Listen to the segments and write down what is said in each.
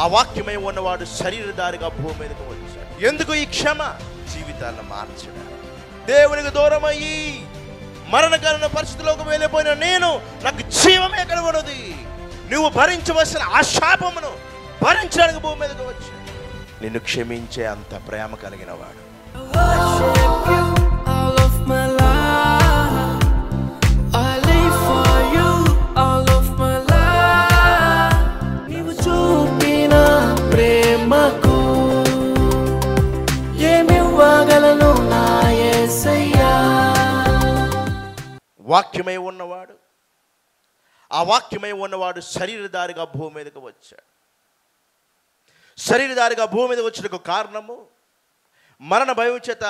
ఆ వాక్యమై ఉన్నవాడు శరీరధారిగా భూమి మీదకు వచ్చాడు. ఎందుకు ఈ క్షమ? జీవితాలను మార్చడానికి. దేవునికి దూరమయ్యి మరణకరమైన పరిస్థితిలోకి వెళ్ళిపోయిన నేను, నాకు జీవం ఎక్కడ ఉన్నది? నువ్వు భరించవలసిన ఆ శాపమును భరించడానికి భూమి మీదకు వచ్చాడు. నిన్ను క్షమించే అంత ప్రేమ కలిగిన వాడు. వాక్యమై ఉన్నవాడు, ఆ వాక్యమై ఉన్నవాడు శరీరధారిగా భూమి మీదకు వచ్చాడు. శరీరధారిగా భూమి మీద వచ్చినకు కారణము మరణ భయం చేత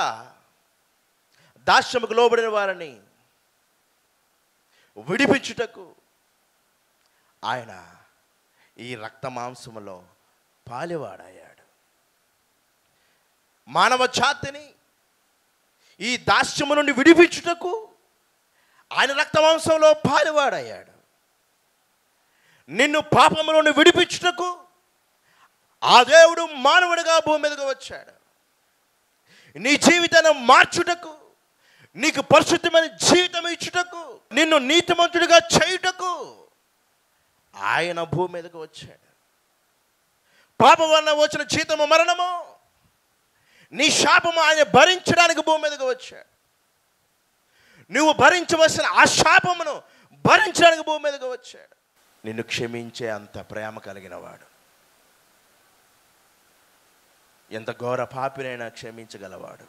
దాస్యముకు లోబడిన వారిని విడిపించుటకు ఆయన ఈ రక్త మాంసములో పాలివాడయ్యాడు. మానవ జాతిని ఈ దాస్యము నుండి విడిపించుటకు ఆయన రక్త మాంసంలో పాలివాడయ్యాడు. నిన్ను పాపము నుండి విడిపించుటకు ఆ దేవుడు మానవుడిగా భూమి మీదకు వచ్చాడు. నీ జీవితాన్ని మార్చుటకు, నీకు పరిశుద్ధమైన జీవితం ఇచ్చుటకు, నిన్ను నీతిమంతుడిగా చేయుటకు ఆయన భూమి మీదకు వచ్చాడు. పాపం వలన వచ్చిన జీతము మరణము, నీ శాపము ఆయన భరించడానికి భూమి మీదకు వచ్చాడు. నువ్వు భరించవలసిన ఆ శాపమును భరించడానికి భూమి మీదకు వచ్చాడు. నిన్ను క్షమించే అంత ప్రేమ కలిగిన వాడు. ఎంత ఘోర పాపినైనా క్షమించగలవాడు.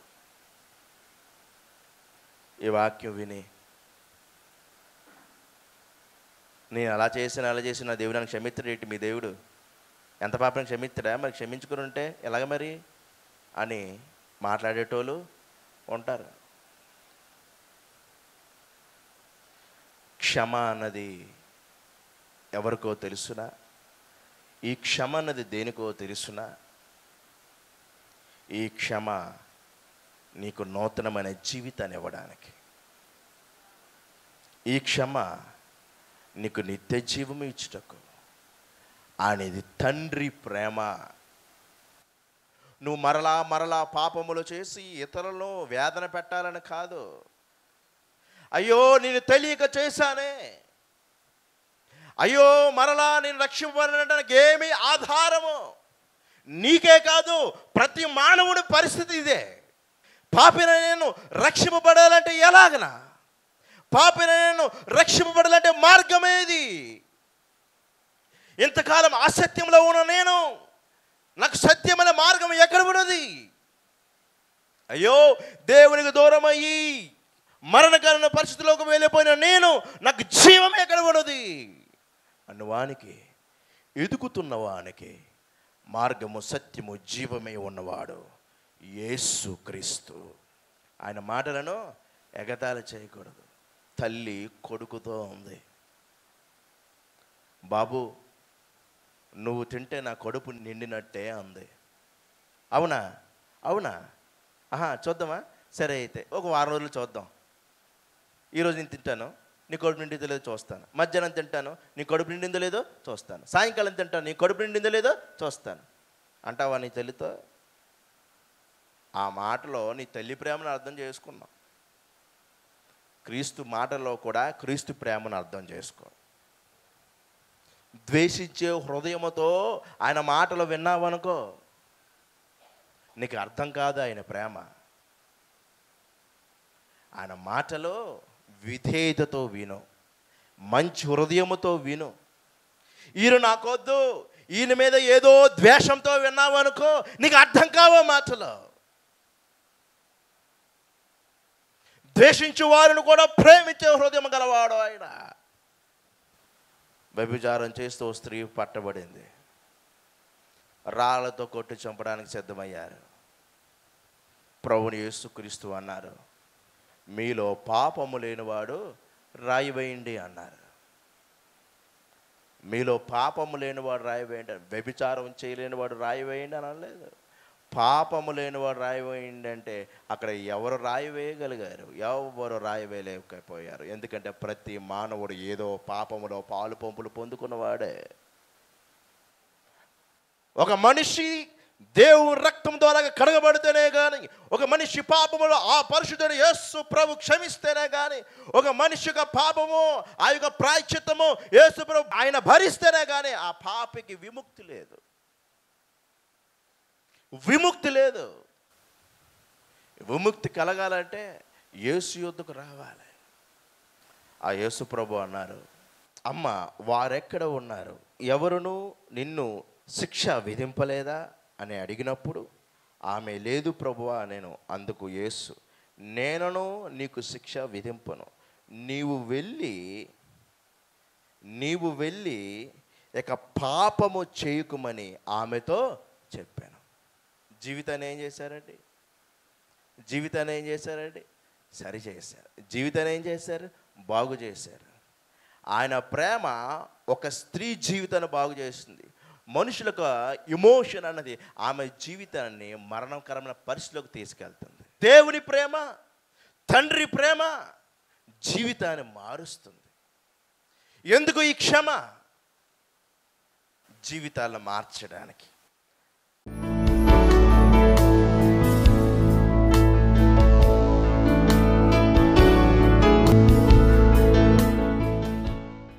ఈ వాక్యం విని నేను అలా చేసిన దేవుడు నన్ను క్షమిస్తాడేంటి? మీ దేవుడు ఎంత పాపని క్షమిస్తాడా? మరి క్షమించుకుని ఉంటే ఎలాగ మరి అని మాట్లాడేటోళ్ళు ఉంటారు. క్షమ అన్నది ఎవరికో తెలుసునా? ఈ క్షమ అన్నది దేనికో తెలుసునా? ఈ క్షమ నీకు నూతనమైన జీవితాన్ని ఇవ్వడానికి. ఈ క్షమ నీకు నిత్య జీవము ఇచ్చుటకు. అనేది తండ్రి ప్రేమ. నువ్వు మరలా పాపములు చేసి ఇతరులను వేదన పెట్టాలని కాదు. అయ్యో నేను తెలియక చేశానే, అయ్యో మరలా నేను రక్షింపబడడానికి ఏమి ఆధారము? నీకే కాదు, ప్రతి మానవుడి పరిస్థితి ఇదే. పాపిన నేను రక్షింపబడాలంటే ఎలాగనా? పాపిన నేను రక్షింపబడాలంటే మార్గమేది? ఇంతకాలం అసత్యంలో ఉన్న నేను, నాకు సత్యమైన మార్గం ఎక్కడ ఉన్నది? అయ్యో దేవునికి దూరమయ్యి మరణకరమైన పరిస్థితిలోకి వెళ్ళిపోయిన నేను, నాకు జీవం ఎక్కడ ఉన్నది అన్నవానికి, ఎదుగుతున్న వానికి మార్గము సత్యము జీవమే ఉన్నవాడు యేసు క్రీస్తు. ఆయన మాటలను ఎగతాళి చేయకూడదు. తల్లి కొడుకుతో ఉంది, బాబు నువ్వు తింటే నా కడుపు నిండినట్టే అంది. అవునా? అవునా? చూద్దామా? సరే అయితే ఒక వారం రోజులు చూద్దాం. ఈరోజు నేను తింటాను, నీ కడుపు నిండిందో లేదో చూస్తాను. మధ్యాహ్నం తింటాను, నీ కడుపు నిండిందో లేదో చూస్తాను. సాయంకాలం తింటాను, నీ కడుపు నిండిందో లేదో చూస్తాను అంటావా నీ తల్లితో? ఆ మాటలో నీ తల్లి ప్రేమను అర్థం చేసుకున్నావు. క్రీస్తు మాటలో కూడా క్రీస్తు ప్రేమను అర్థం చేసుకో. ద్వేషించే హృదయముతో ఆయన మాటలు విన్నావనుకో, నీకు అర్థం కాదు ఆయన ప్రేమ. ఆయన మాటలో విధేయతతో విను, మంచి హృదయముతో విను. ఈయన నాకొద్దు, ఈయన మీద ఏదో ద్వేషంతో విన్నావనుకో, నీకు అర్థం కావా మాటలు. ద్వేషించే వారిని కూడా ప్రేమించే హృదయం గలవాడు ఆయన. వ్యభిచారం చేస్తూ స్త్రీ పట్టబడింది, రాళ్లతో కొట్టి చంపడానికి సిద్ధమయ్యారు. ప్రభుని యేసుక్రీస్తు అన్నారు, మీలో పాపము లేనివాడు రాయి వేయండి అన్నారు. మీలో పాపము లేనివాడు రాయి వేయండి. వ్యభిచారం చేయలేనివాడు రాయి వేయండి అని అనలేదు. పాపము లేనివాడు రాయి వేయండి అంటే అక్కడ ఎవరు రాయి వేయగలిగారు? ఎవరు రాయి వేయలేకపోయారు. ఎందుకంటే ప్రతి మానవుడు ఏదో పాపములో పాలు పంపులు పొందుకున్నవాడే. ఒక మనిషి దేవుని రక్తం ద్వారా కడగబడితేనే కానీ, ఒక మనిషి పాపములో ఆ పరిశుద్ధుడు యేసు ప్రభు క్షమిస్తేనే కానీ, ఒక మనిషి యొక్క పాపము ఆ యొక్క ప్రాయశ్చిత్తము యేసు ప్రభు ఆయన భరిస్తేనే కానీ ఆ పాపికి విముక్తి లేదు. విముక్తి లేదు. విముక్తి కలగాలంటే యేసు యొద్దకు రావాలి. ఆ యేసు ప్రభు అన్నారు, అమ్మ వారెక్కడ ఉన్నారు, ఎవరును నిన్ను శిక్ష విధింపలేదా అని అడిగినప్పుడు ఆమె లేదు ప్రభువా నేను. అందుకు యేసు, నేనును నీకు శిక్ష విధింపను, నీవు వెళ్ళి ఇక పాపము చేయకుమని ఆమెతో చెప్పాను. జీవితాన్ని ఏం చేశారండి? సరి చేశారు. జీవితాన్ని ఏం చేశారు? బాగు చేశారు. ఆయన ప్రేమ ఒక స్త్రీ జీవితాన్ని బాగు చేస్తుంది. మనుషులకు ఎమోషన్ అన్నది ఆమె జీవితాన్ని మరణకరమైన పరిస్థితిలోకి తీసుకెళ్తుంది. దేవుని ప్రేమ, తండ్రి ప్రేమ జీవితాన్ని మారుస్తుంది. ఎందుకు ఈ క్షమ? జీవితాలను మార్చడానికి.